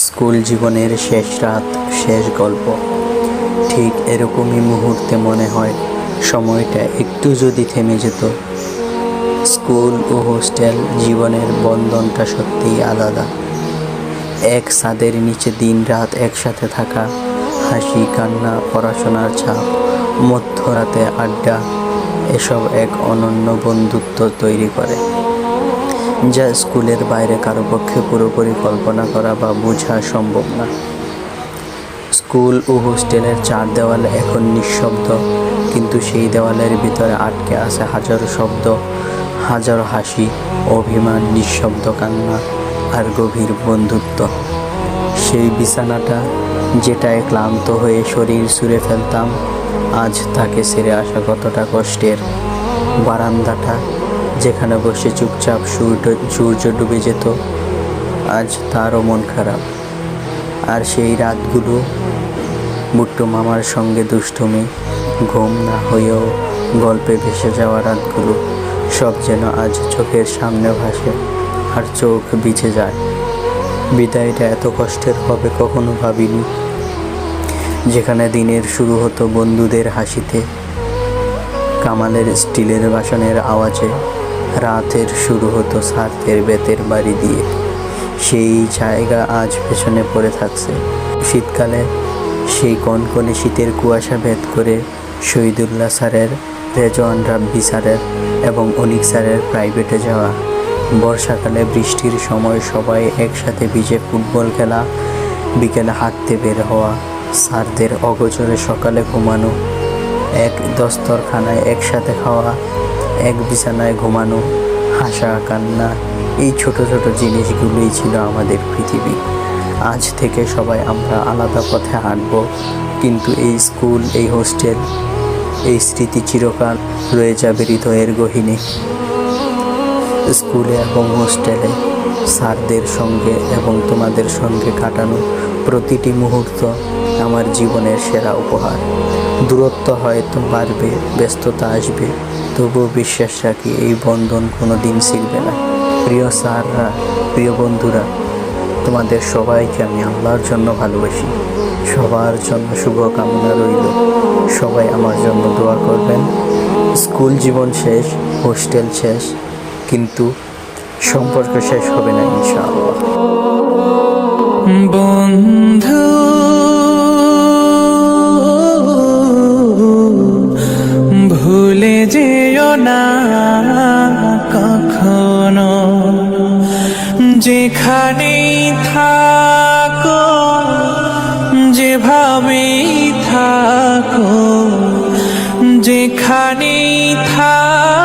School জীবনের শেষ রাত, শেষ গল্প। ঠিক এরকমই মুহূর্তে মনে হয় সময়টা একটু যদি থেমে যেত। স্কুল ও হোস্টেল জীবনের বন্ধনটা সত্যিই আলাদা। এক ছাদের নিচে দিন রাত একসাথে থাকা, হাসি কান্না, পড়াশোনার চাপ, মধ্যরাতে আড্ডা, এসব এক অনন্য বন্ধুত্ব তৈরি করে, যা স্কুলের বাইরে কারো পক্ষে পুরোপুরি কল্পনা করা বা বোঝা সম্ভব না। স্কুল ও হোস্টেলের চার দেওয়াল এখন নিঃশব্দ, কিন্তু সেই দেওয়ালের ভিতরে আটকে আছে হাজারো শব্দ, হাজারো হাসি, অভিমান, নিঃশব্দ কান্না আর গভীর বন্ধুত্ব। সেই বিছানাটা যেটায় ক্লান্ত হয়ে শরীর ছুঁড়ে ফেলতাম, আজ তাকে ছেড়ে আসা কতটা কষ্টের। বারান্দাটা যেখানে বসে চুপচাপ সূর্য ডুবে যেত, আজ তারও মন খারাপ। আর সেই রাতগুলো, বুট্টু মামার সঙ্গে দুষ্টুমি, ঘুম না হয়েও গল্পে ভেসে যাওয়া রাতগুলো, সব যেন আজ চোখের সামনে ভাসে আর চোখ ভিজে যায়। বিদায়টা এত কষ্টের হবে কখনো ভাবিনি। যেখানে দিনের শুরু হতো বন্ধুদের হাসিতে, কামালের স্টিলের বাসনের আওয়াজে, রাতের শুরু হতো স্বার্থের বেতের বাড়ি দিয়ে, সেই জায়গা আজ পেছনে পড়ে থাকছে। শীতকালে সেই কনকনে শীতের কুয়াশা ভেদ করে শহীদুল্লাহ স্যারের, রেজওয়ান রাব্বি স্যারের এবং অনিক স্যারের প্রাইভেটে যাওয়া। বর্ষাকালে বৃষ্টির সময় সবাই একসাথে ভিজে ফুটবল খেলা, বিকেলে হাঁটতে বের হওয়া, স্যারদের অগোচরে সকালে ঘুমানো, এক দস্তরখানায় একসাথে খাওয়া, এক বিছানায় ঘুমানো, হাসা কান্না, এই ছোট ছোট জিনিসগুলোই ছিল আমাদের পৃথিবী। আজ থেকে সবাই আমরা আলাদা পথে হাঁটব, কিন্তু এই স্কুল, এই হোস্টেল, এই স্মৃতি চিরকাল রয়ে যাবে হৃদয়ের গহীনে। স্কুলে এবং হোস্টেলে স্যারদের সঙ্গে এবং তোমাদের সঙ্গে কাটানো প্রতিটি মুহূর্ত আমার জীবনের সেরা উপহার। দূরত্ব হয়তো বাড়বে, ব্যস্ততা আসবে, তবুও বিশ্বাস রাখি এই বন্ধন কোনো দিন ছিঁড়বে না। প্রিয় স্যাররা, প্রিয় বন্ধুরা, তোমাদের সবাইকে আমি আল্লাহর জন্য ভালোবাসি। সবার জন্য শুভকামনা রইল। সবাই আমার জন্য দোয়া করবেন। স্কুল জীবন শেষ, হোস্টেল শেষ, কিন্তু সম্পর্ক শেষ হবে না ইনশাআল্লাহ। বন্ধু ভুলে যেও না কখনো, যেখানেই থাকো, যেভাবেই থাকো, যেখানেই থাকো।